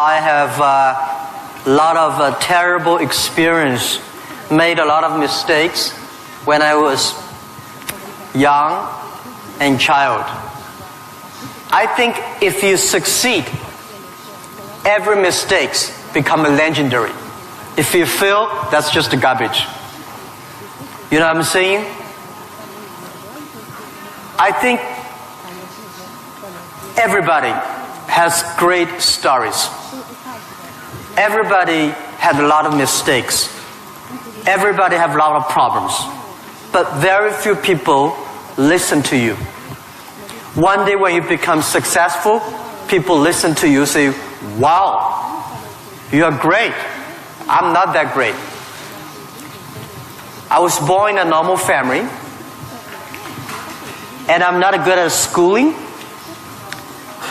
I have a lot of terrible experience, made a lot of mistakes when I was young and child. I think if you succeed, every mistake becomes legendary. If you fail, that's just garbage. You know what I'm saying? I think everybody has great stories. Everybody had a lot of mistakes. Everybody have a lot of problems. But very few people listen to you. One day when you become successful, people listen to you, say, wow, you are great. I'm not that great. I was born in a normal family, and I'm not good at schooling.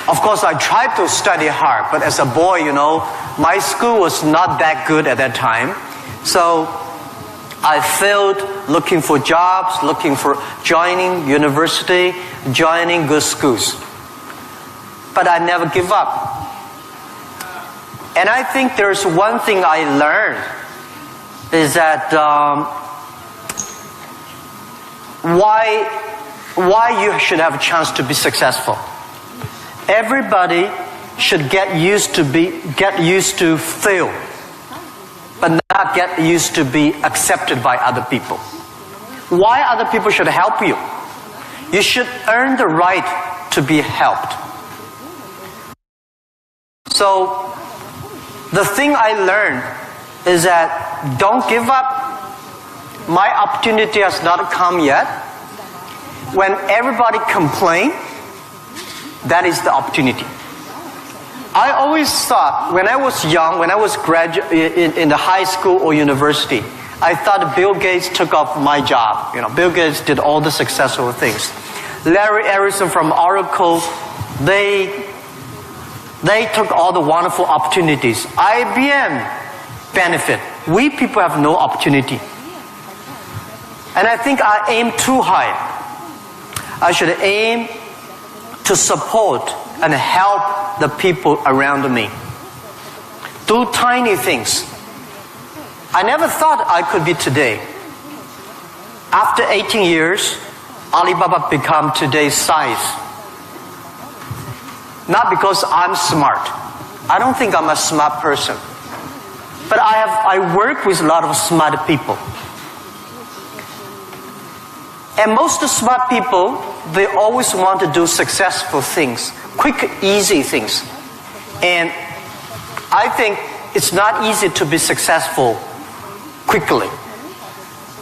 Of course, I tried to study hard, but as a boy, you know, my school was not that good at that time. So I failed looking for jobs, looking for joining university, joining good schools. But I never give up. And I think there's one thing I learned is that why you should have a chance to be successful. Everybody should get used to fail, but not get used to be accepted by other people. Why other people should help you? You should earn the right to be helped. So the thing I learned is that don't give up. My opportunity has not come yet. When everybody complains, that is the opportunity. I always thought, when I was young, when I was in the high school or university, I thought Bill Gates took off my job. You know, Bill Gates did all the successful things. Larry Ellison from Oracle, they took all the wonderful opportunities. IBM benefit. We people have no opportunity. And I think I aim too high. I should aim to support and help the people around me. Do tiny things. I never thought I could be today. After 18 years, Alibaba become today's size. Not because I'm smart. I don't think I'm a smart person. But I work with a lot of smart people. And most smart people, they always want to do successful things, quick, easy things. And I think it's not easy to be successful quickly.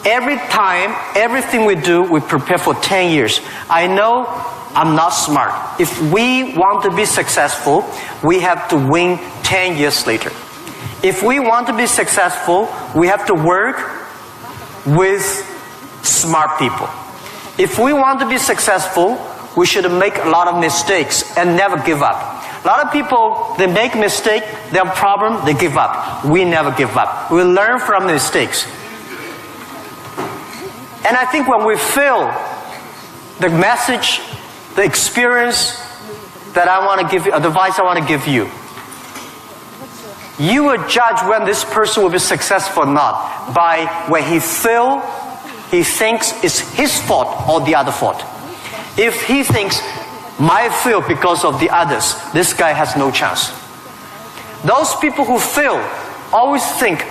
Every time, everything we do, we prepare for 10 years. I know I'm not smart. If we want to be successful, we have to win 10 years later. If we want to be successful, we have to work with smart people. If we want to be successful, we should make a lot of mistakes and never give up. A lot of people, they make mistakes, they have a problem, they give up. We never give up. We learn from mistakes. And I think when we fail, the message, the experience that I want to give you, advice I want to give you, you will judge when this person will be successful or not by when he fails, he thinks it's his fault or the other fault. If he thinks, my fail because of the others, this guy has no chance. Those people who fail always think,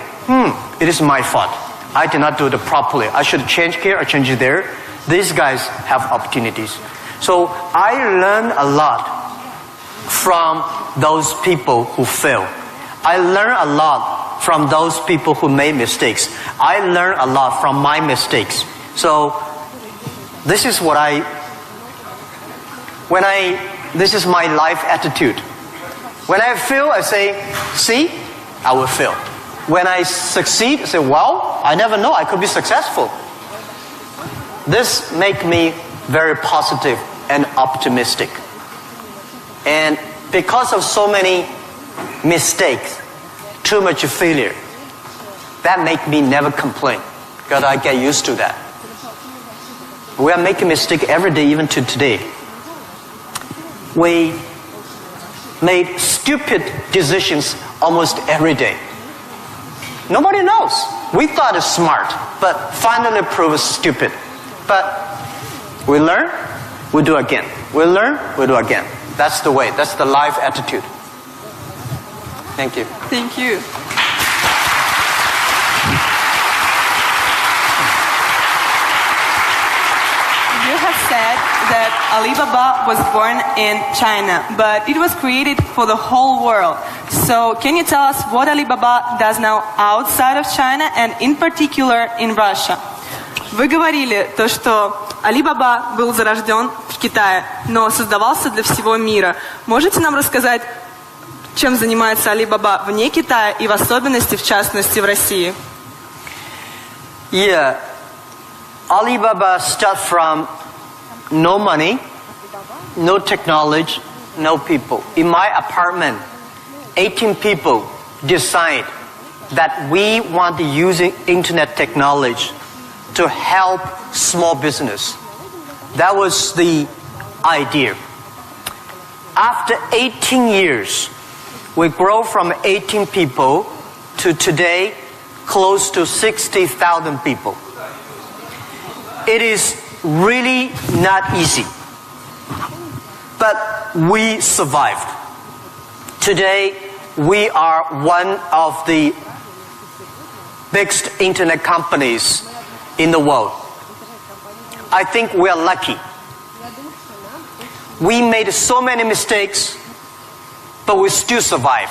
it is my fault. I did not do it properly. I should change here or change there. These guys have opportunities. So I learn a lot from those people who fail. I learn a lot from those people who made mistakes. I learn a lot from my mistakes. So this is what this is my life attitude. When I fail, I say, see, I will fail. When I succeed, I say, well, I never know, I could be successful. This makes me very positive and optimistic. And because of so many mistakes, too much failure, that make me never complain, because I get used to that. We are making mistakes every day, even to today. We made stupid decisions almost every day. Nobody knows. We thought it's smart, but finally proved stupid. But we learn, we do again. We learn, we do again. That's the way. That's the life attitude. Thank you. Thank you. You have said that Alibaba was born in China, but it was created for the whole world. So can you tell us what Alibaba does now outside of China and in particular in Russia? Вы говорили то, что Alibaba был зарожден в Китае, но создавался для всего мира. Можете нам рассказать, чем занимается Alibaba вне Китая и в особенности, в частности, в России? Yeah. Alibaba starts from no money, no technology, no people. In my apartment, 18 people decide that we want to use internet technology to help small business. That was the idea. After 18 years, we grow from 18 people to today close to 60,000 people. It is really not easy, but we survived. Today, we are one of the biggest internet companies in the world. I think we are lucky. We made so many mistakes, but we still survive.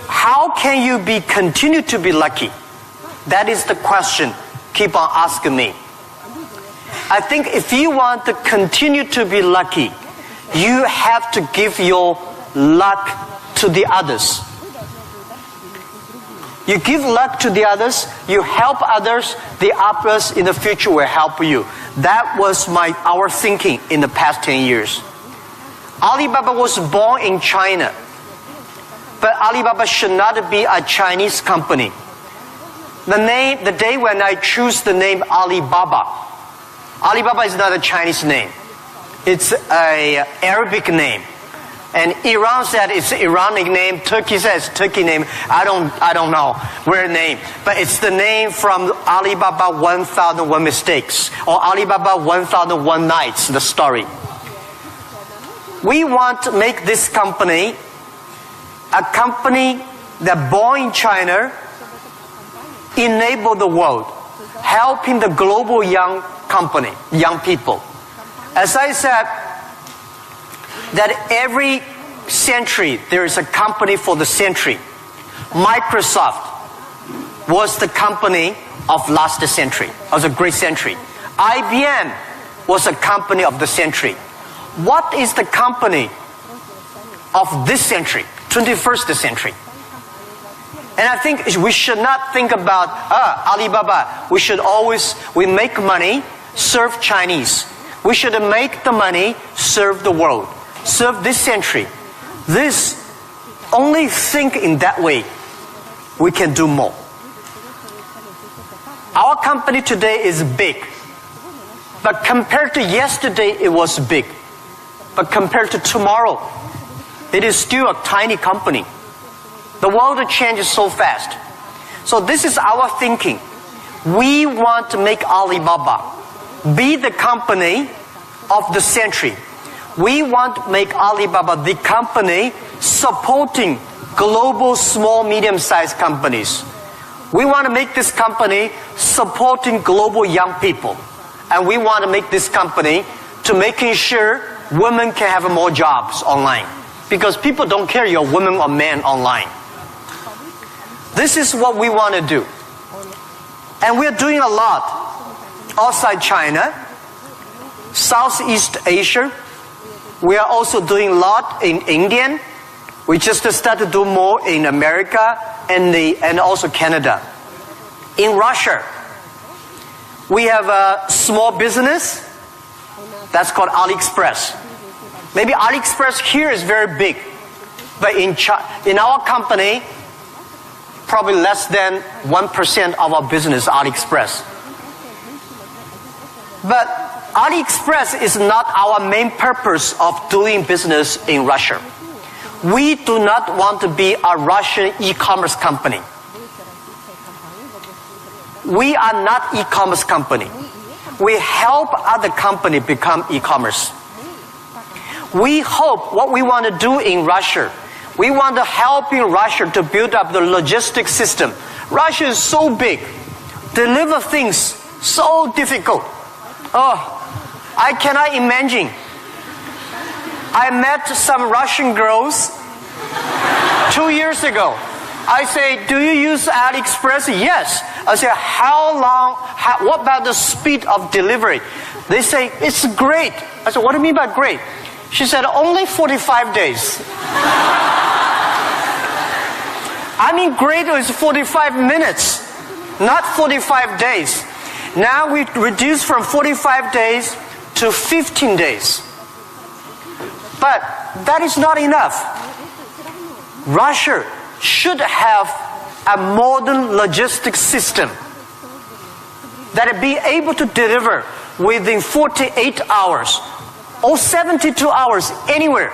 How can you continue to be lucky? That is the question. Keep on asking me. I think if you want to continue to be lucky, you have to give your luck to the others. You give luck to the others, you help others, the others in the future will help you. That was our thinking in the past 10 years. Alibaba was born in China, but Alibaba should not be a Chinese company. The day when I choose the name Alibaba, Alibaba is not a Chinese name. It's an Arabic name. And Iran said it's Iranic name. Turkey says Turkey name. I don't know where name. But it's the name from Alibaba 1001 Mistakes or Alibaba 1001 Nights, the story. We want to make this company a company that born in China, enable the world, helping the global young people. As I said, that every century there is a company for the century. Microsoft was the company of last century, of the great century. IBM was a company of the century. What is the company of this century, 21st century? And I think we should not think about Alibaba. We make money, serve Chinese. We should make the money, serve the world. Serve this century. Only think in that way, we can do more. Our company today is big, but compared to yesterday, it was big. But compared to tomorrow, it is still a tiny company. The world changes so fast. So this is our thinking. We want to make Alibaba be the company of the century. We want to make Alibaba the company supporting global small, medium-sized companies. We want to make this company supporting global young people. And we want to make this company to making sure women can have more jobs online. Because people don't care you're a woman or man online. This is what we want to do. And we're doing a lot outside China, Southeast Asia. We are also doing a lot in India. We just started to do more in America and also Canada. In Russia, we have a small business that's called AliExpress. Maybe AliExpress here is very big, but in our company, probably less than 1% of our business is AliExpress. But AliExpress is not our main purpose of doing business in Russia. We do not want to be a Russian e-commerce company. We are not e-commerce company. We help other company become e-commerce. We hope what we want to do in Russia, we want to help in Russia to build up the logistics system. Russia is so big. Deliver things so difficult. Oh, I cannot imagine. I met some Russian girls 2 years ago. I say, do you use AliExpress? Yes. I say, what about the speed of delivery? They say, it's great. I said, what do you mean by great? She said, only 45 days. I mean, great is 45 minutes, not 45 days. Now we reduce from 45 days to 15 days. But that is not enough. Russia should have a modern logistics system that will be able to deliver within 48 hours or 72 hours anywhere,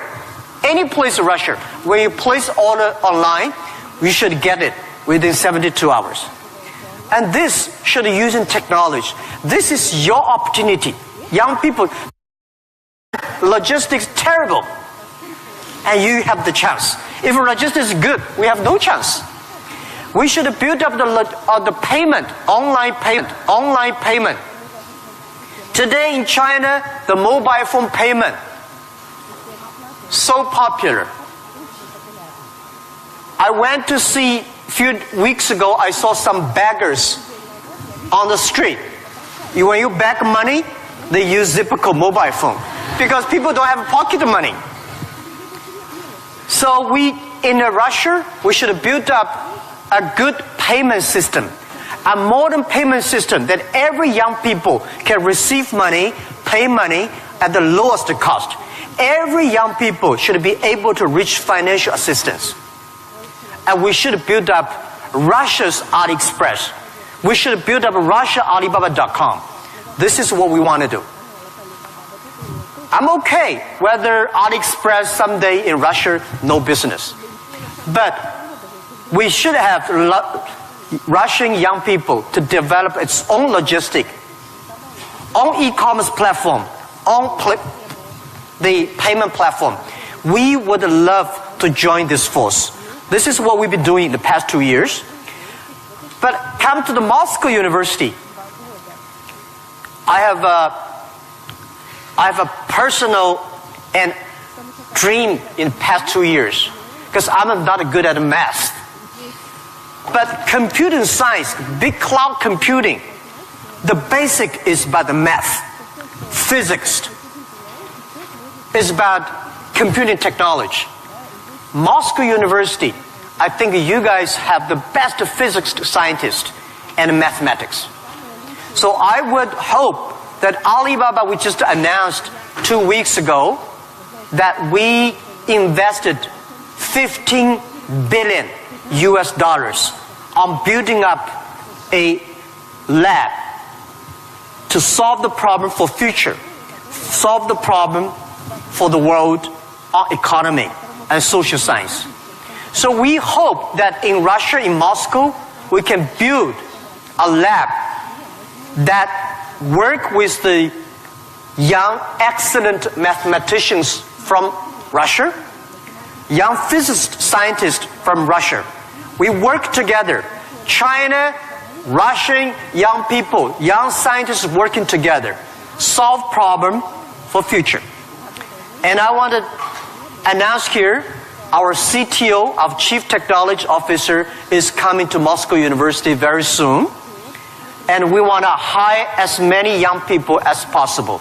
any place in Russia. When you place order online, you should get it within 72 hours. And this should be using technology. This is your opportunity. Young people, logistics terrible, and you have the chance. If logistics is good, we have no chance. We should build up the payment, online payment. Today in China, the mobile phone payment, so popular. I went to see, a few weeks ago, I saw some beggars on the street. When you beg money, they use Zipco mobile phone because people don't have pocket money. So in Russia, we should build up a good payment system, a modern payment system that every young people can receive money, pay money at the lowest cost. Every young people should be able to reach financial assistance. And we should build up Russia's AliExpress. We should build up Russia Alibaba.com. This is what we want to do. I'm okay whether AliExpress someday in Russia, no business. But we should have Russian young people to develop its own logistic, own e-commerce platform, own the payment platform. We would love to join this force. This is what we've been doing in the past 2 years. But come to the Moscow University. I have a personal and dream in the past 2 years because I'm not good at math. But computing science, big cloud computing, the basic is about the math. Physics is about computing technology. Moscow University, I think you guys have the best physics scientists and mathematics. So I would hope that Alibaba, we just announced 2 weeks ago that we invested $15 billion on building up a lab to solve the problem for future, solve the problem for the world economy and social science. So we hope that in Russia, in Moscow, we can build a lab that work with the young, excellent mathematicians from Russia, young physicist scientists from Russia. We work together. China, Russian young people, young scientists working together, solve problem for future. And I want to announce here, our CTO, our Chief Technology Officer, is coming to Moscow University very soon. And we want to hire as many young people as possible.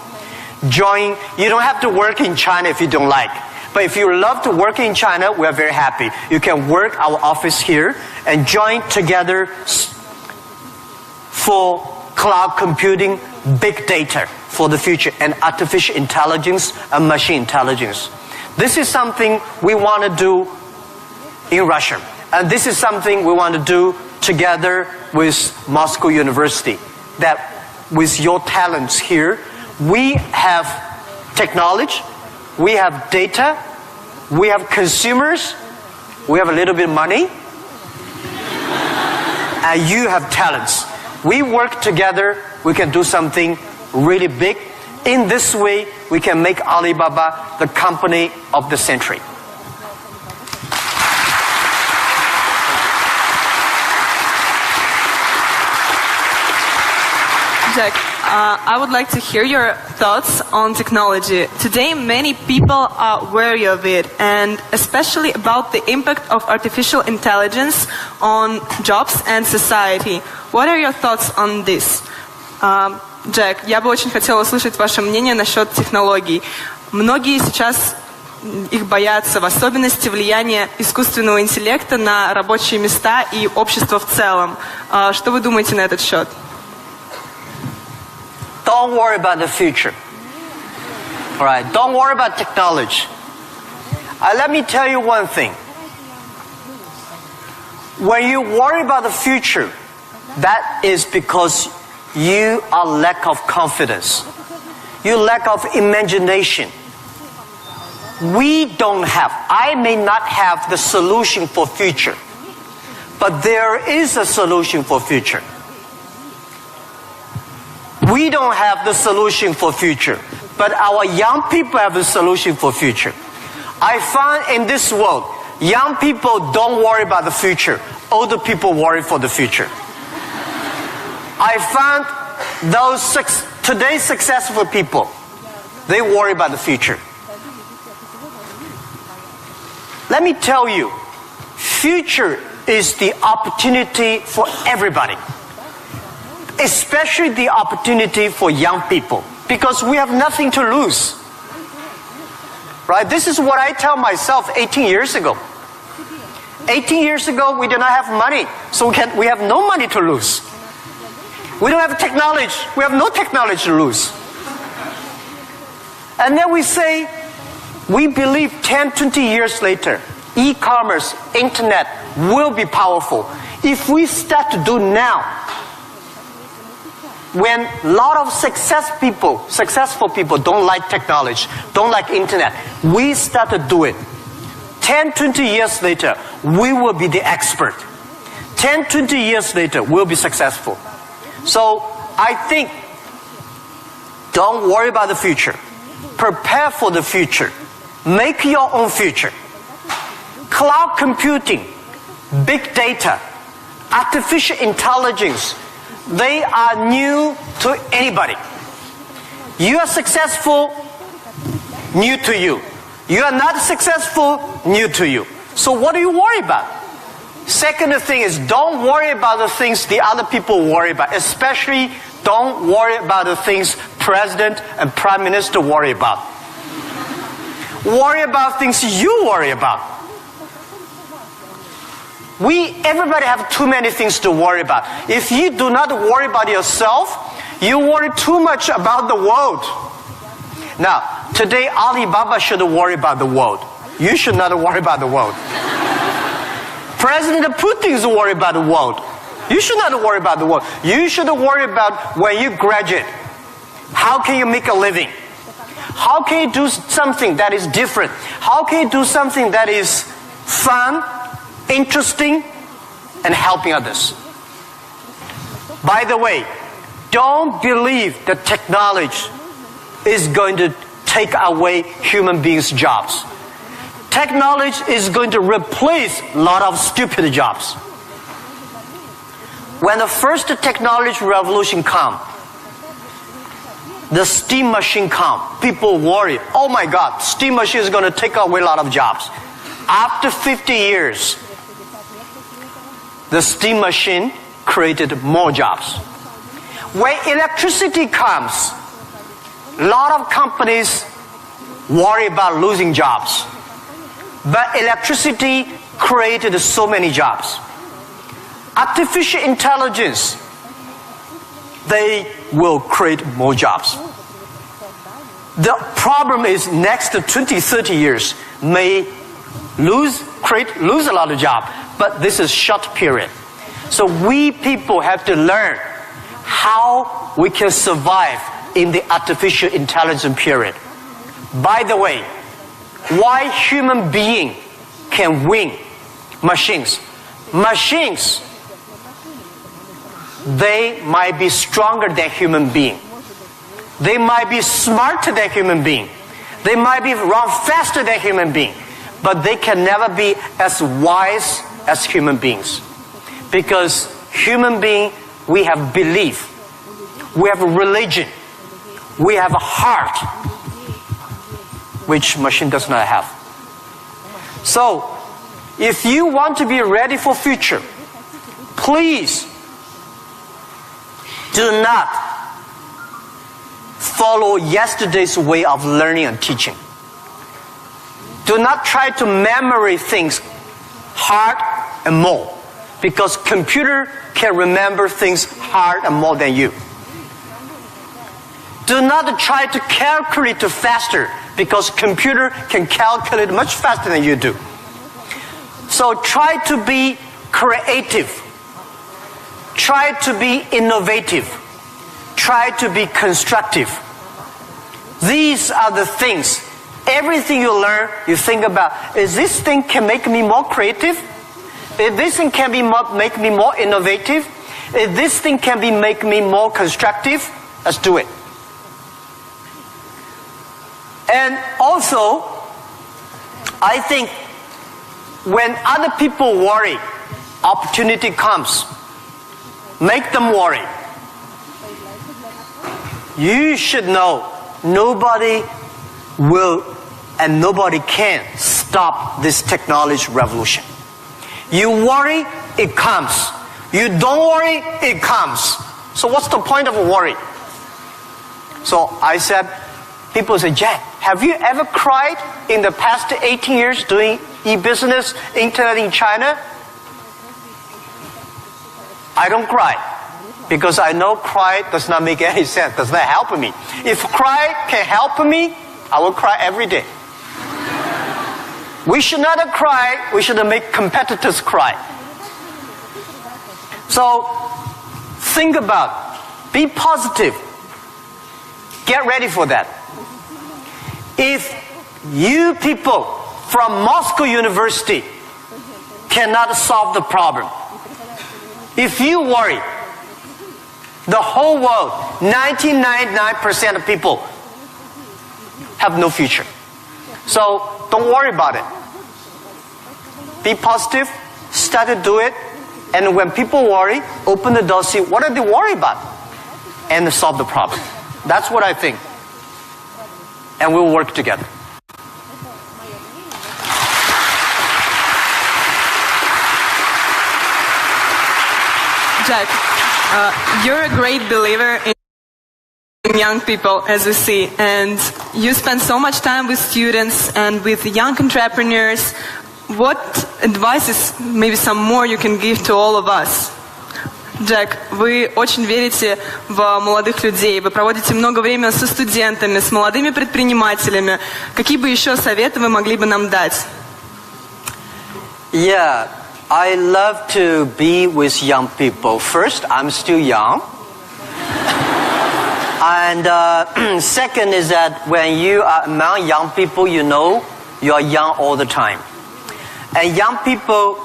Join. You don't have to work in China if you don't like. But if you love to work in China, we are very happy. You can work our office here and join together for cloud computing, big data for the future, and artificial intelligence and machine intelligence. This is something we want to do in Russia. And this is something we want to do together with Moscow University. That with your talents here, We have technology, we have data, we have consumers, we have a little bit of money, and you have talents. We work together, we can do something really big. In this way, we can make Alibaba the company of the century. Jack, I would like to hear your thoughts on technology. Today, many people are wary of it, and especially about the impact of artificial intelligence on jobs and society. What are your thoughts on this? Джек, я бы очень хотела услышать ваше мнение насчет технологий. Многие сейчас их боятся, в особенности влияния искусственного интеллекта на рабочие места и общество в целом. Что вы думаете на этот счет? Don't worry about the future. All right, don't worry about technology. Let me tell you one thing. When you worry about the future, that is because you are lack of confidence. You lack of imagination. We don't have, I may not have the solution for future, but there is a solution for future. We don't have the solution for future, but our young people have the solution for future. I find in this world, young people don't worry about the future. Older people worry for the future. I found those today's successful people, they worry about the future. Let me tell you, future is the opportunity for everybody. Especially the opportunity for young people, because we have nothing to lose. Right? This is what I tell myself 18 years ago. 18 years ago, we did not have money, so we have no money to lose. We don't have technology, we have no technology to lose. And then we say, we believe 10, 20 years later, e-commerce, internet will be powerful. If we start to do now, when a lot of successful people don't like technology, don't like internet, we start to do it. 10, 20 years later, we will be the expert. 10, 20 years later, we'll be successful. So I think, don't worry about the future. Prepare for the future. Make your own future. Cloud computing, big data, artificial intelligence, they are new to anybody. You are successful, new to you. You are not successful, new to you. So what do you worry about? Second thing is, don't worry about the things the other people worry about. Especially, don't worry about the things President and Prime Minister worry about. Worry about things you worry about. Everybody have too many things to worry about. If you do not worry about yourself, you worry too much about the world. Now, today Alibaba should worry about the world. You should not worry about the world. President Putin is worried about the world. You should not worry about the world. You should worry about when you graduate. How can you make a living? How can you do something that is different? How can you do something that is fun, interesting, and helping others? By the way, don't believe that technology is going to take away human beings' jobs. Technology is going to replace a lot of stupid jobs. When the first technology revolution came, the steam machine came, people worry, oh my God, steam machine is going to take away a lot of jobs. After 50 years, the steam machine created more jobs. When electricity comes, a lot of companies worry about losing jobs. But electricity created so many jobs. Artificial intelligence, they will create more jobs. The problem is next 20, 30 years may lose a lot of jobs, but this is short period. So we people have to learn how we can survive in the artificial intelligence period. By the way, why human being can win machines? Machines, they might be stronger than human being. They might be smarter than human being. They might be run faster than human being. But they can never be as wise as human beings. Because human being, we have belief. We have a religion. We have a heart, which machine does not have. So, if you want to be ready for future, please do not follow yesterday's way of learning and teaching. Do not try to memory things hard and more, because computer can remember things hard and more than you. Do not try to calculate faster, because computer can calculate much faster than you do. So try to be creative. Try to be innovative. Try to be constructive. These are the things. Everything you learn, you think about, is this thing can make me more creative? If this thing can make me more innovative? If this thing can make me more constructive? Let's do it. And also, I think when other people worry, opportunity comes. Make them worry. You should know nobody will and nobody can stop this technology revolution. You worry, it comes. You don't worry, it comes. So what's the point of worry? So I said, people say, Jack, have you ever cried in the past 18 years doing e-business, internet in China? I don't cry, because I know cry does not make any sense, does not help me. If cry can help me, I will cry every day. We should not cry, we should make competitors cry. So, think about, be positive, get ready for that. If you people from Moscow University cannot solve the problem, if you worry, the whole world, 99% of people have no future. So don't worry about it. Be positive, start to do it, and when people worry, open the door, see what are they worried about, and solve the problem. That's what I think. And we'll work together. Jack, you're a great believer in young people, as we see, and you spend so much time with students and with young entrepreneurs. What advices, maybe some more, you can give to all of us? Джек, вы очень верите в молодых людей, вы проводите много времени со студентами, с молодыми предпринимателями. Какие бы еще советы вы могли бы нам дать? Yeah, I love to be with young people. First, I'm still young. And second is that when you are among young people, you know you are young all the time. And young people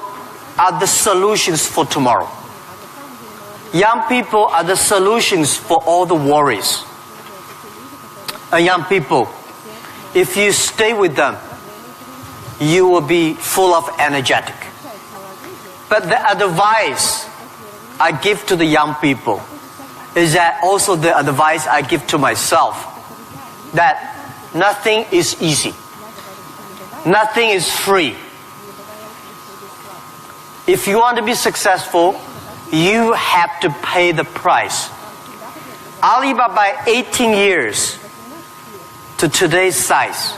are the solutions for tomorrow. Young people are the solutions for all the worries. And young people, if you stay with them, you will be full of energetic. But the advice I give to the young people is that also the advice I give to myself, that nothing is easy. Nothing is free. If you want to be successful, you have to pay the price. Alibaba, 18 years to today's size.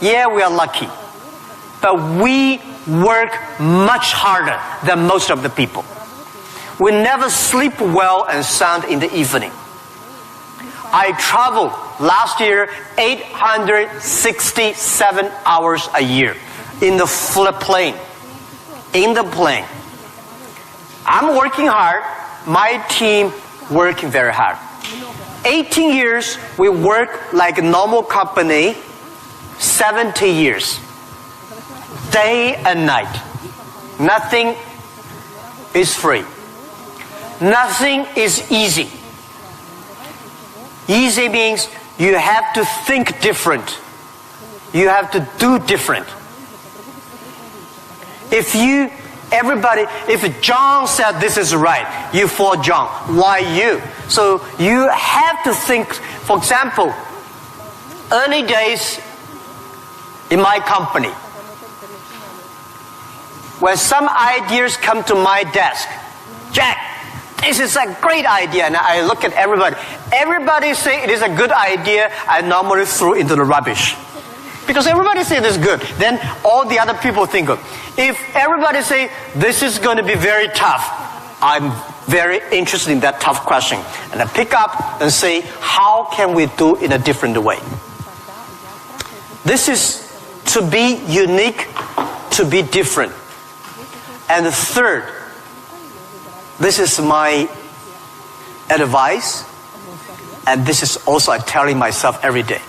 Yeah, we are lucky. But we work much harder than most of the people. We never sleep well and sound in the evening. I traveled last year 867 hours a year in the plane. In the plane. I'm working hard. My team working very hard. 18 years, we work like a normal company, 70 years. Day and night. Nothing is free. Nothing is easy. Easy means you have to think different. You have to do different. If John said this is right, you follow John. Why you? So you have to think, for example, early days in my company, when some ideas come to my desk, Jack, this is a great idea, and I look at everybody. Everybody say it is a good idea, I normally throw into the rubbish. Because everybody say this is good, then all the other people think good. If everybody say this is going to be very tough, I'm very interested in that tough question. And I pick up and say, how can we do it in a different way? This is to be unique, to be different. And the third, this is my advice, and this is also I'm telling myself every day.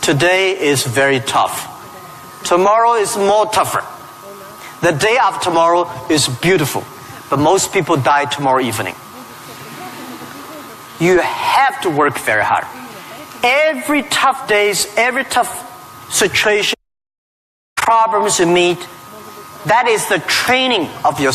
Today is very tough. Tomorrow is more tougher. The day after tomorrow is beautiful, but most people die tomorrow evening. You have to work very hard. Every tough days, every tough situation, problems you meet, that is the training of your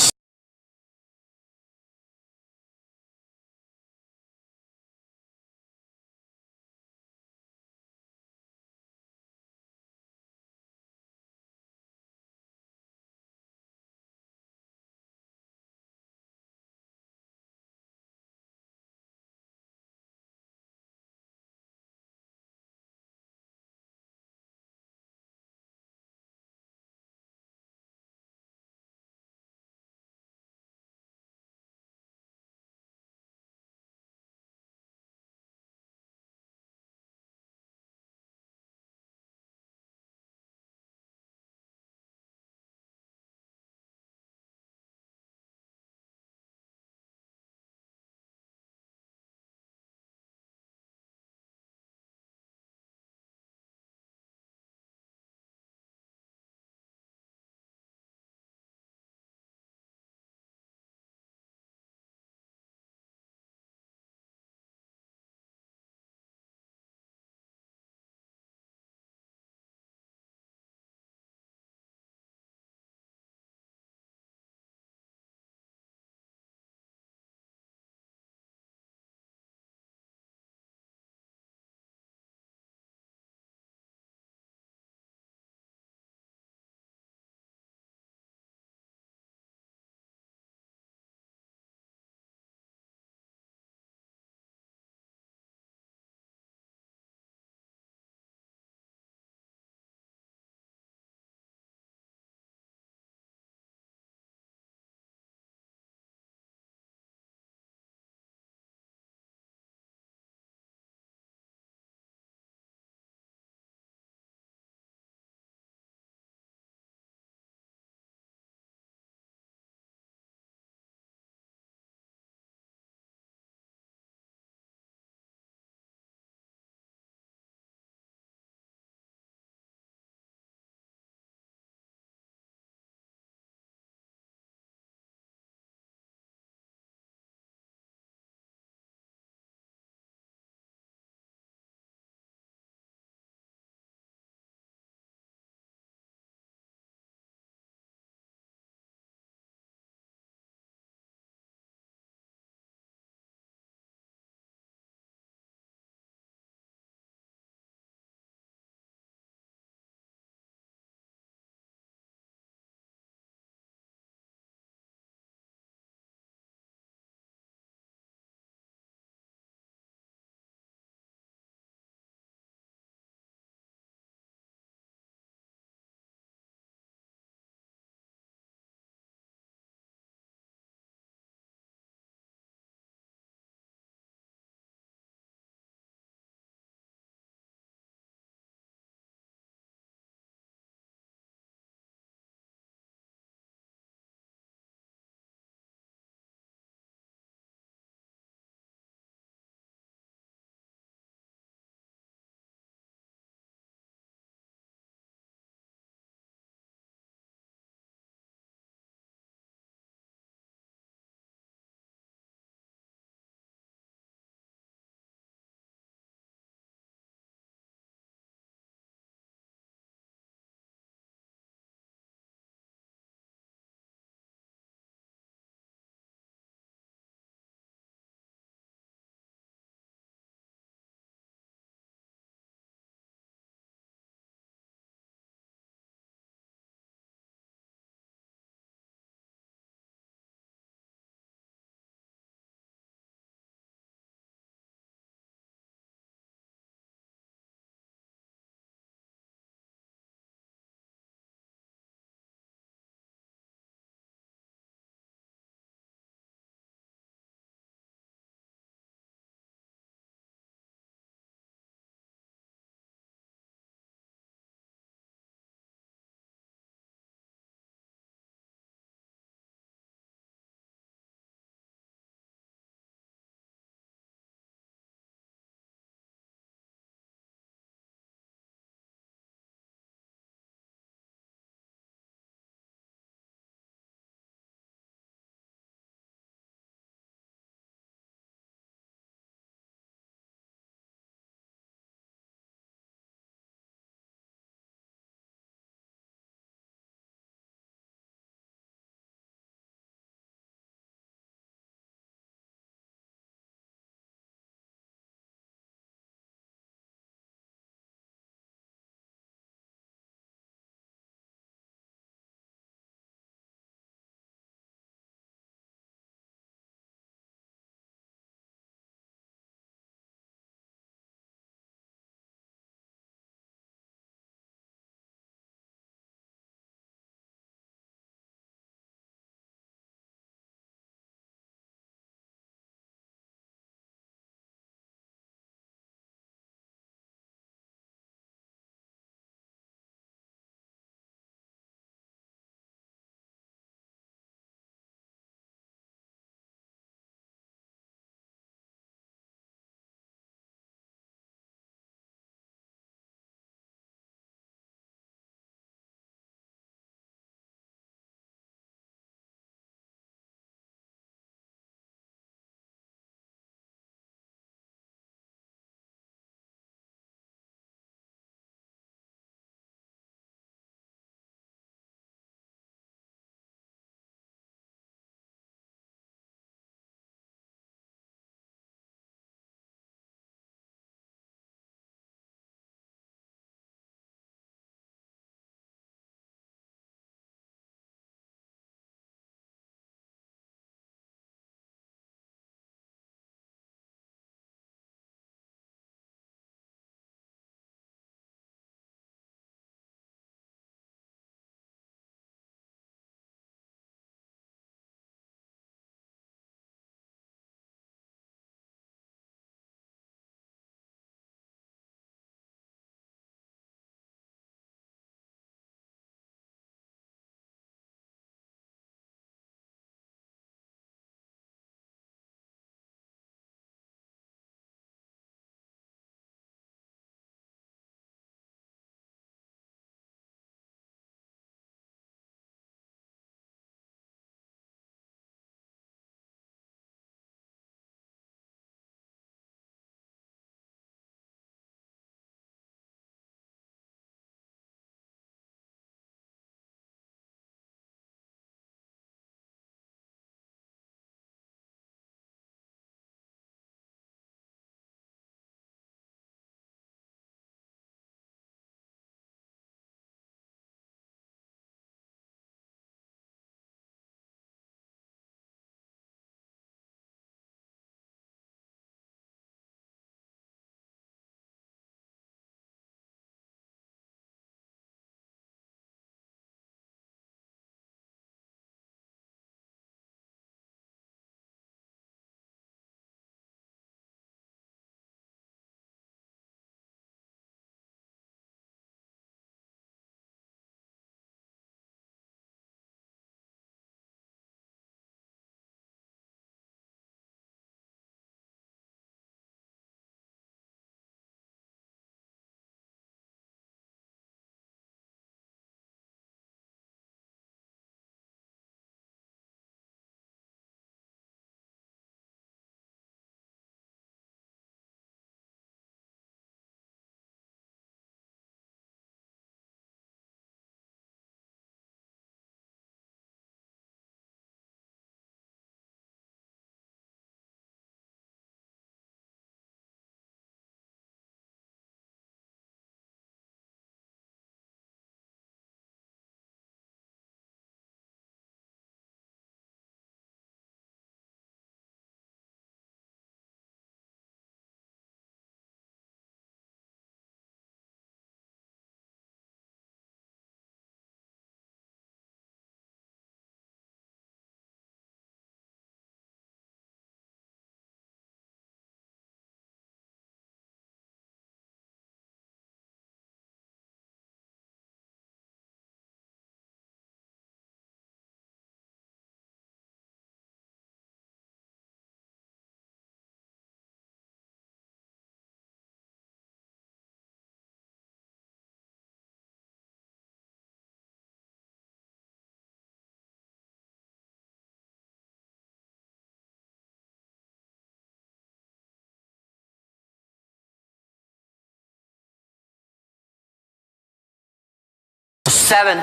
7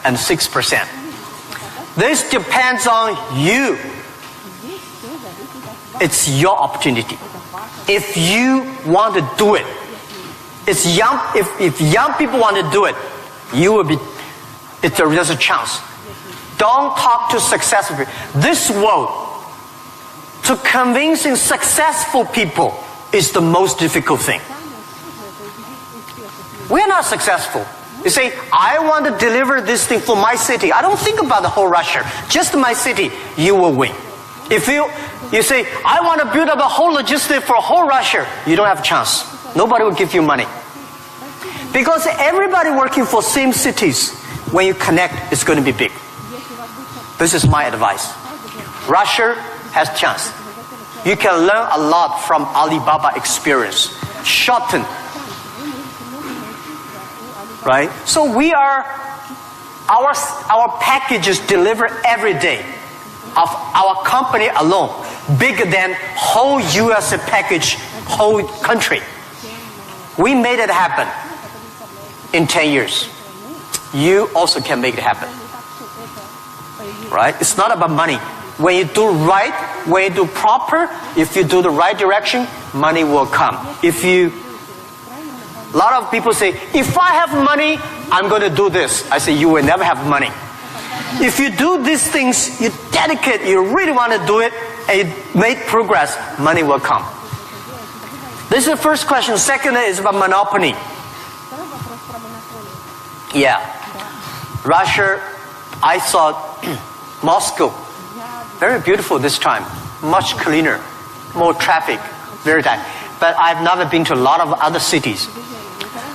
and 6%. This depends on you. It's your opportunity. If you want to do it, it's young. If young people want to do it, you will be. There's a chance. Don't talk to successful people. This world, to convincing successful people is the most difficult thing. We're not successful. You say, I want to deliver this thing for my city. I don't think about the whole Russia. Just my city, you will win. If you say, I want to build up a whole logistic for whole Russia, you don't have a chance. Nobody will give you money. Because everybody working for same cities, when you connect, it's going to be big. This is my advice. Russia has chance. You can learn a lot from Alibaba experience. Shorten. Right? So we are, our packages deliver every day of our company alone, bigger than whole US package, whole country. We made it happen in 10 years. You also can make it happen. Right? It's not about money. When you do right, when you do proper, if you do the right direction, money will come. A lot of people say, if I have money, I'm going to do this. I say, you will never have money. If you do these things, you dedicate, you really want to do it, and you make progress, money will come. This is the first question. Second is about monopoly. Yeah. Russia, I saw Moscow. Very beautiful this time. Much cleaner. More traffic. Very tight. But I've never been to a lot of other cities.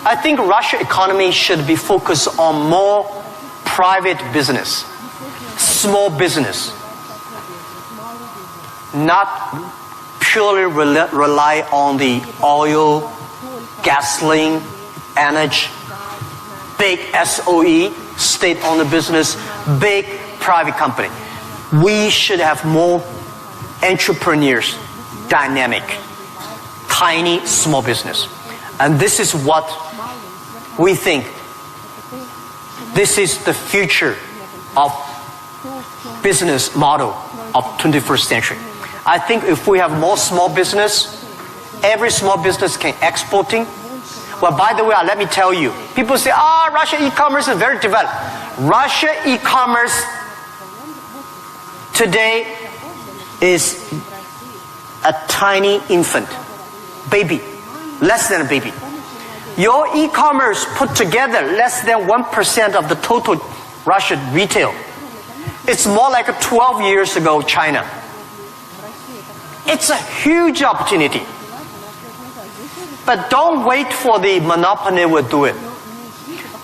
I think Russia economy should be focused on more private business, small business, not purely rely on the oil, gasoline, energy, big SOE, state-owned business, big private company. We should have more entrepreneurs, dynamic, tiny, small business. And this is what we think. This is the future of business model of 21st century. I think if we have more small business, every small business can exporting. Well, by the way, let me tell you, people say, Russia e-commerce is very developed. Russia e-commerce today is a tiny infant, baby, less than a baby. Your e-commerce put together less than 1% of the total Russian retail. It's more like 12 years ago China. It's a huge opportunity. But don't wait for the monopoly will do it.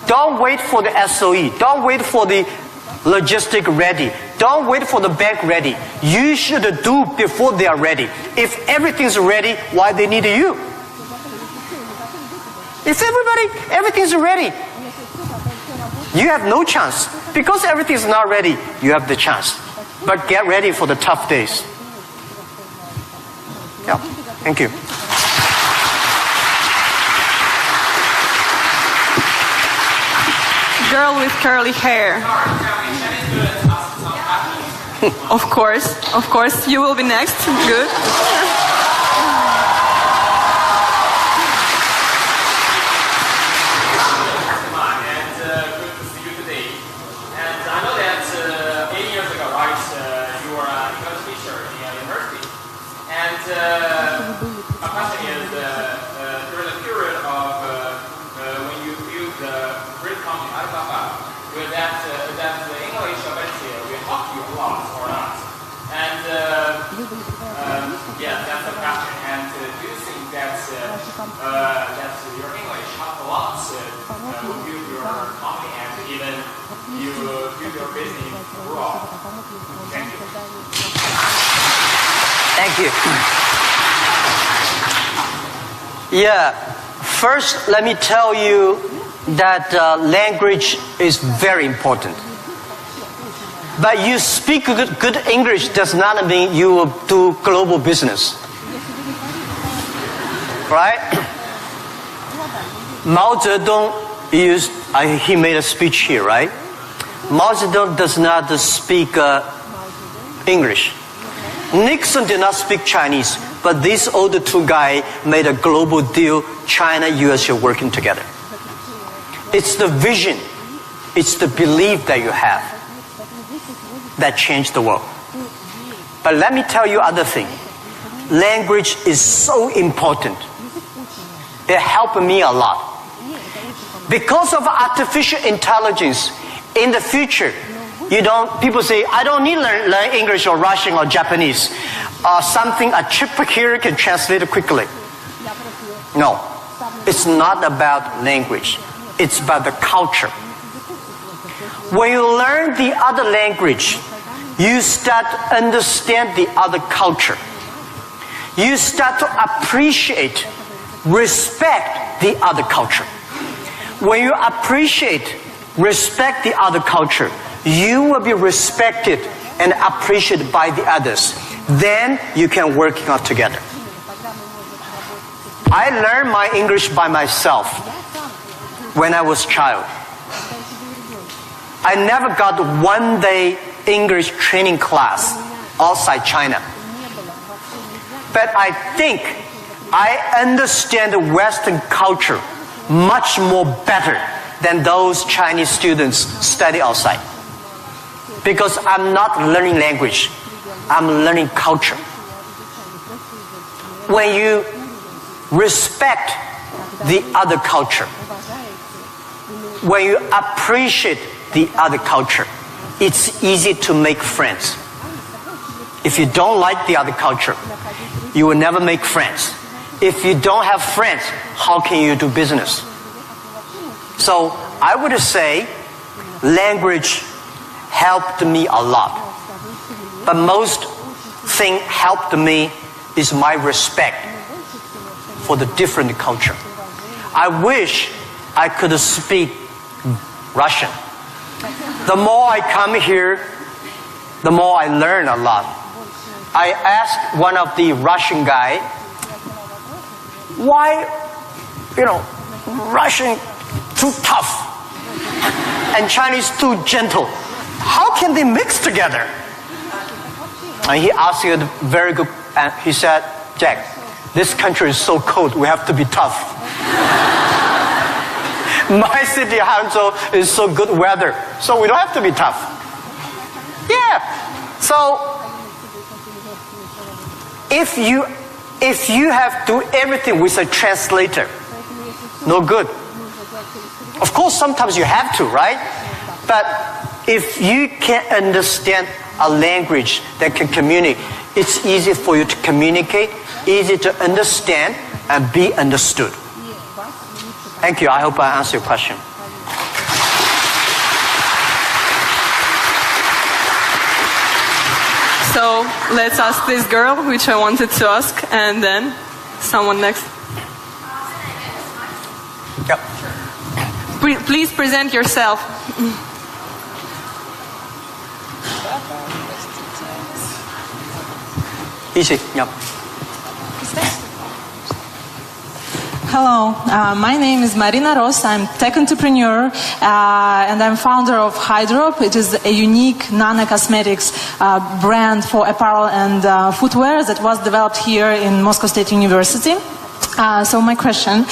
Don't wait for the SOE. Don't wait for the logistic ready. Don't wait for the bank ready. You should do before they are ready. If everything's ready, why they need you? If everything's ready, you have no chance. Because everything's not ready, you have the chance. But get ready for the tough days. Yeah, thank you. Girl with curly hair. Of course, you will be next. Good. My question is, during the period of when you build the great company Alibaba, with that the English ability will help you a lot or not? And yeah, that's the question. And do you think that that your English helped a lot to build your company and even you build your business abroad? Thank you. Thank you. Yeah, first let me tell you that language is very important. But you speak good English does not mean you will do global business. Right? Mao Zedong he made a speech here, right? Mao Zedong does not speak English. Nixon did not speak Chinese, but these other two guys made a global deal. China, US are working together. It's the vision, it's the belief that you have that changed the world. But let me tell you other thing. Language is so important. It helped me a lot. Because of artificial intelligence, in the future, people say, I don't need to learn English or Russian or Japanese. Something, a chip here can translate it quickly. No, it's not about language. It's about the culture. When you learn the other language, you start to understand the other culture. You start to appreciate, respect the other culture. When you appreciate, respect the other culture, you will be respected and appreciated by the others. Then you can work out together. I learned my English by myself when I was a child. I never got one day English training class outside China. But I think I understand the Western culture much more better than those Chinese students study outside. Because I'm not learning language, I'm learning culture. When you respect the other culture, when you appreciate the other culture, it's easy to make friends. If you don't like the other culture, you will never make friends. If you don't have friends, how can you do business? So I would say language helped me a lot. But most thing helped me is my respect for the different culture. I wish I could speak Russian. The more I come here, the more I learn a lot. I asked one of the Russian guy, why, Russian too tough and Chinese too gentle? How can they mix together? And he asked me a very good, and he said, Jack, this country is so cold, we have to be tough. My city, Hangzhou, is so good weather, so we don't have to be tough. Yeah. So, if you have to do everything with a translator, no good. Of course, sometimes you have to, right? But if you can understand a language that can communicate, it's easy for you to communicate, easy to understand, and be understood. Thank you. I hope I answered your question. So let's ask this girl, which I wanted to ask, and then someone next. Yep. Please present yourself. Easy. Yep. Hello, my name is Marina Ross. I'm tech entrepreneur and I'm founder of Hydrop. It is a unique nano-cosmetics brand for apparel and footwear that was developed here in Moscow State University. So my question,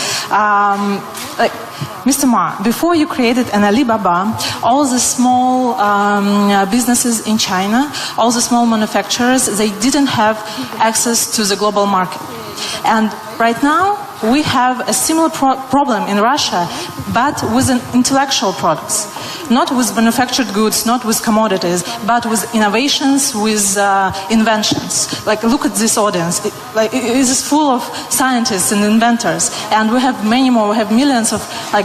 Mr. Ma, before you created an Alibaba, all the small businesses in China, all the small manufacturers, they didn't have access to the global market. And right now, we have a similar problem in Russia, but with intellectual products. Not with manufactured goods, not with commodities, but with innovations, with inventions. Like, look at this audience. It is full of scientists and inventors. And we have many more. We have millions of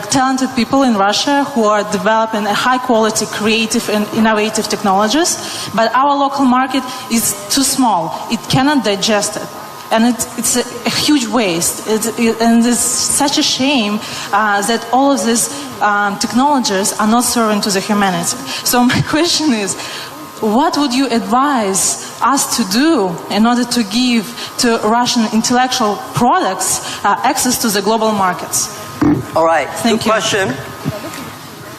talented people in Russia who are developing a high-quality, creative and innovative technologies. But our local market is too small. It cannot digest it. And it's a huge waste. And it's such a shame that all of these technologies are not serving to the humanity. So my question is, what would you advise us to do in order to give to Russian intellectual products access to the global markets? All right. Thank Good you. question.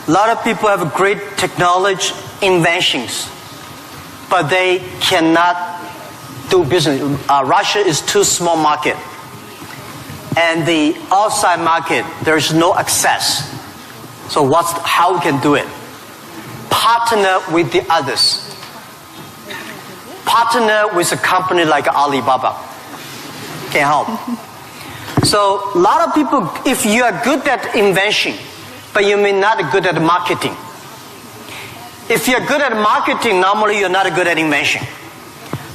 A lot of people have great technology inventions, but they cannot do business. Russia is too small market. And the outside market, there's no access. So how we can do it? Partner with the others. Partner with a company like Alibaba. Can help. So a lot of people, if you are good at invention, but you may not be good at marketing. If you're good at marketing, normally you're not good at invention.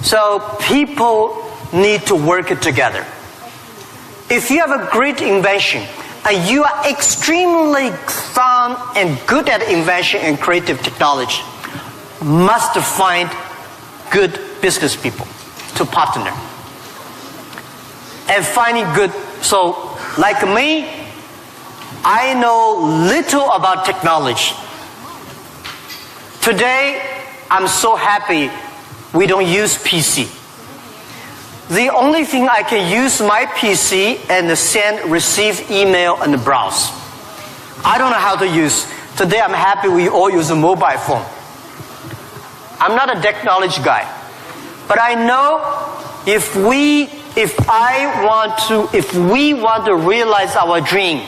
So people need to work together. If you have a great invention and you are extremely fun and good at invention and creative technology, must find good business people to partner. And finding good, so like me, I know little about technology. Today, I'm so happy we don't use PC. The only thing I can use my PC and receive email and browse. I don't know how to use. Today I'm happy we all use a mobile phone. I'm not a technology guy. But I know if we want to realize our dream,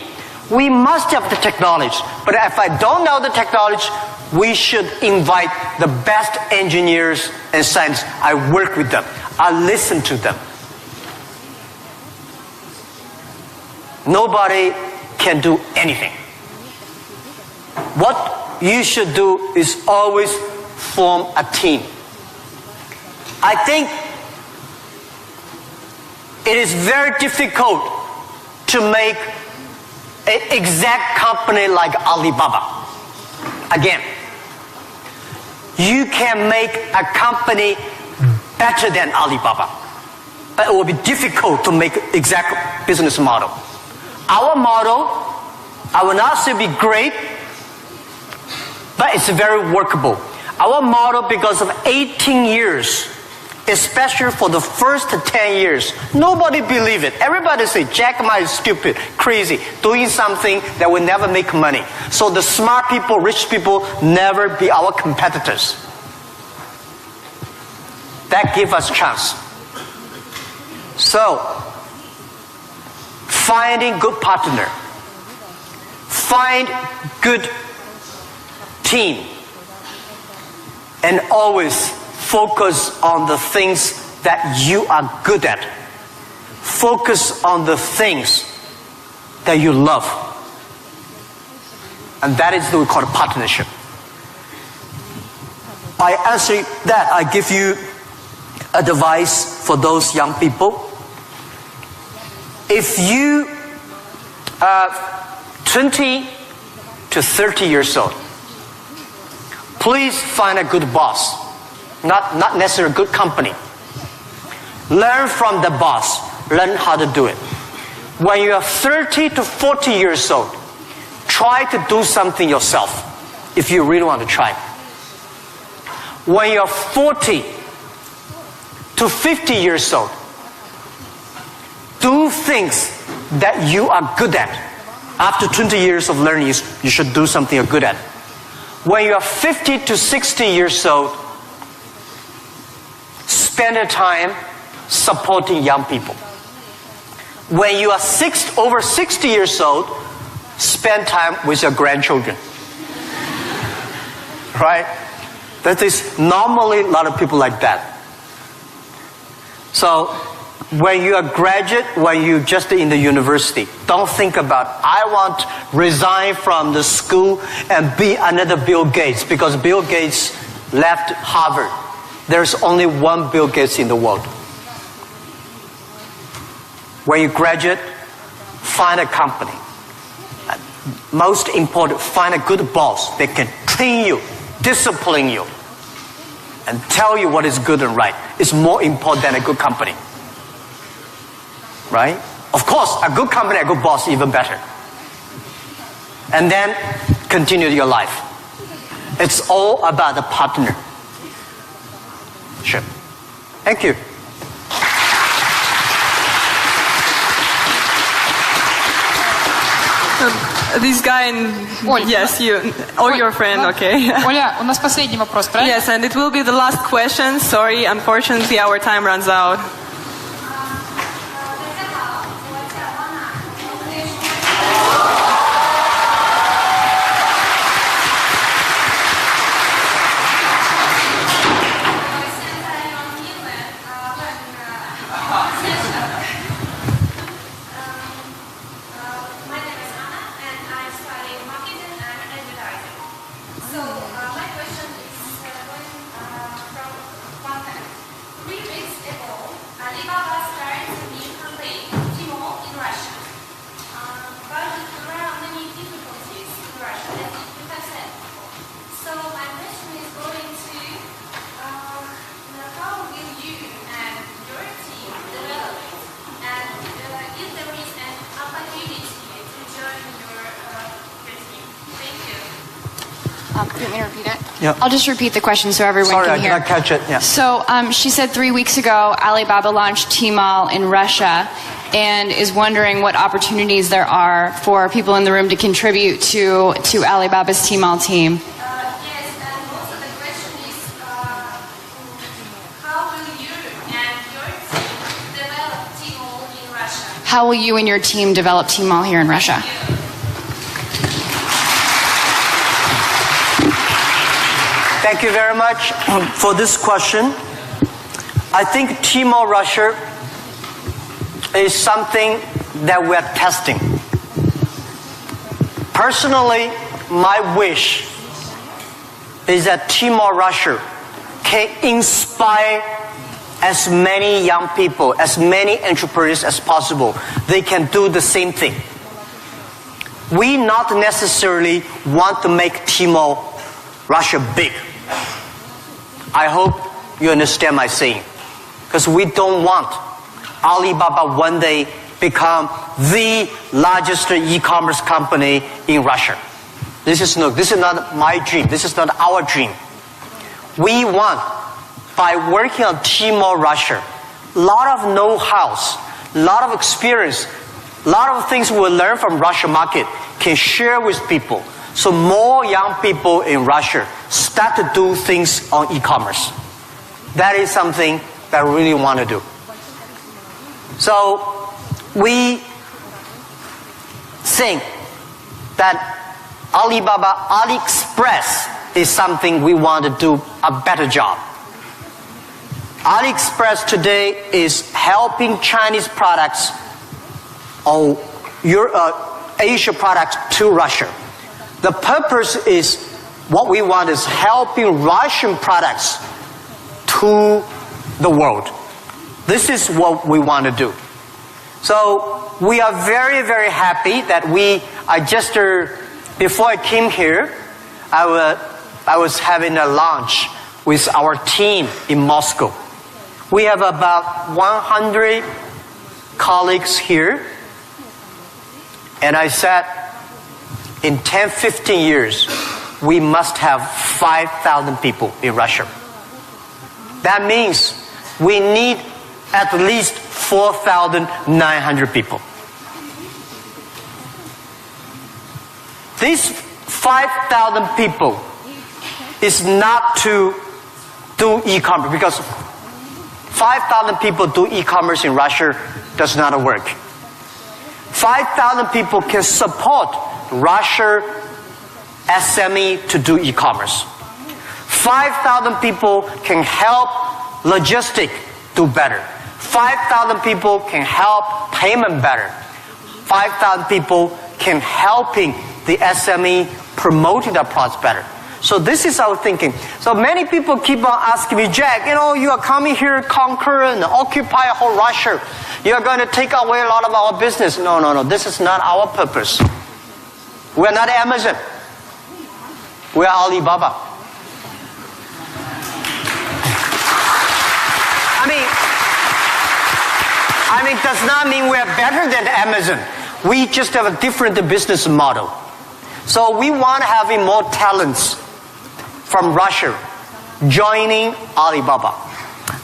we must have the technology. But if I don't know the technology, we should invite the best engineers and scientists. I work with them. I listen to them. Nobody can do anything. What you should do is always form a team. I think it is very difficult to make an exact company like Alibaba. Again, you can make a company better than Alibaba, but it will be difficult to make exact business model. Our model, I will not say be great, but it's very workable. Our model, because of 18 years, especially for the first 10 years, nobody believed it. Everybody say, Jack Ma is stupid, crazy, doing something that will never make money. So the smart people, rich people, never be our competitors. That give us chance. So, finding good partner, find good team, and always focus on the things that you are good at. Focus on the things that you love. And that is what we call a partnership. By answering that, I give you advice for those young people. If you are 20 to 30 years old, please find a good boss. Not necessarily a good company. Learn from the boss. Learn how to do it. When you are 30 to 40 years old, try to do something yourself if you really want to try. When you are 40 to 50 years old, do things that you are good at. After 20 years of learning, you should do something you're good at. When you are 50 to 60 years old, spend your time supporting young people. When you are over 60 years old, spend time with your grandchildren. Right? That is normally a lot of people like that. So, when you are graduate, when you just in the university, don't think about, I want to resign from the school and be another Bill Gates, because Bill Gates left Harvard. There's only one Bill Gates in the world. When you graduate, find a company. Most important, find a good boss that can train you, discipline you, and tell you what is good and right. It's more important than a good company. Right? Of course, a good company, a good boss, even better. And then continue your life. It's all about the partner. Sure. Thank you. This guy and Оль, yes, you or your friend, okay. Оля, у нас последний вопрос, правильно? Yes, and it will be the last question. Sorry, unfortunately, our time runs out. Do you want me to repeat it? Yeah. I'll just repeat the question so everyone Sorry, I can hear. cannot catch it. Yeah. So she said 3 weeks ago Alibaba launched Tmall in Russia and is wondering what opportunities there are for people in the room to contribute to Alibaba's Tmall team. Yes, and also the question is, how will you and your team develop Tmall in Russia? How will you and your team develop Tmall here in Russia? Thank you very much for this question. I think Tmall Russia is something that we're testing. Personally, my wish is that Tmall Russia can inspire as many young people, as many entrepreneurs as possible. They can do the same thing. We not necessarily want to make Tmall Russia big. I hope you understand my saying. Because we don't want Alibaba one day become the largest e-commerce company in Russia. This is not my dream. This is not our dream. We want, by working on Tmall Russia, a lot of know-hows, a lot of experience, a lot of things we learn from Russian market can share with people. So more young people in Russia start to do things on e-commerce. That is something that I really want to do. So we think that Alibaba, AliExpress is something we want to do a better job. AliExpress today is helping Chinese products or Asia products to Russia. The purpose is, what we want is helping Russian products to the world. This is what we want to do. So we are very, very happy that before I came here, I was having a lunch with our team in Moscow. We have about 100 colleagues here. And I said, in 10, 15 years, we must have 5,000 people in Russia. That means we need at least 4,900 people. These 5,000 people is not to do e-commerce, because 5,000 people do e-commerce in Russia does not work. 5,000 people can support Russia SME to do e-commerce. 5,000 people can help logistics do better. 5,000 people can help payment better. 5,000 people can helping the SME promoting their products better. So this is our thinking. So many people keep on asking me, Jack, you are coming here, conquer and occupy whole Russia. You are going to take away a lot of our business. No. This is not our purpose. We are not Amazon. We are Alibaba. I mean, does not mean we are better than Amazon. We just have a different business model. So we want to have more talents from Russia joining Alibaba.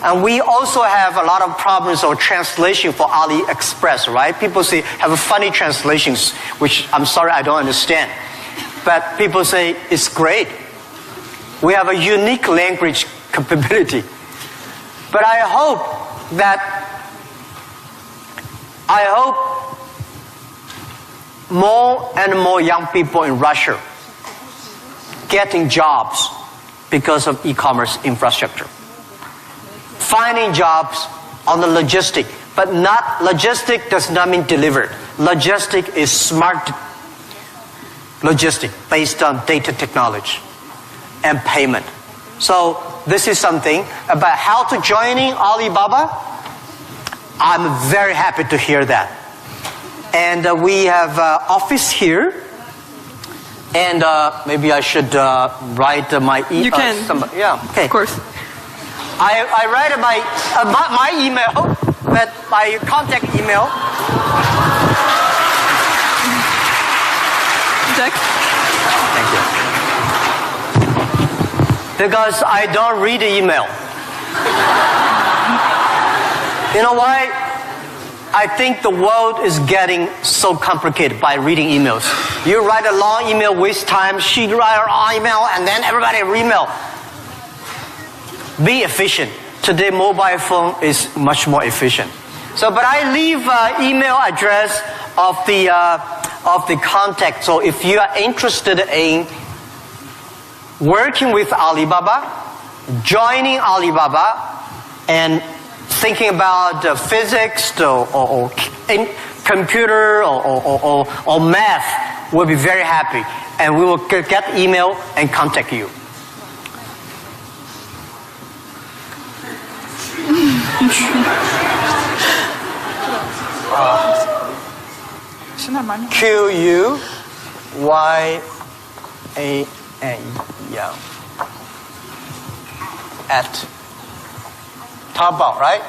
And we also have a lot of problems of translation for AliExpress, right? People say have funny translations, which I'm sorry I don't understand. But people say it's great. We have a unique language capability. But I hope more and more young people in Russia getting jobs because of e-commerce infrastructure. Finding jobs on the logistic, but not logistic does not mean delivered. Logistic is smart logistic based on data technology and payment. So this is something about how to joining Alibaba. I'm very happy to hear that. And we have office here. And maybe I should write my email. You can. Yeah, okay. Of course. I write my email, but my contact email. Jack? Thank you. Because I don't read the email. You know why? I think the world is getting so complicated by reading emails. You write a long email, waste time. She write her long email, and then everybody email. Be efficient. Today, mobile phone is much more efficient. So, but I leave email address of the contact. So, if you are interested in working with Alibaba, joining Alibaba, and thinking about physics or computer or math, we'll be very happy, and we will get email and contact you. Все нормально. QUYAN, yeah. At Taobao, right?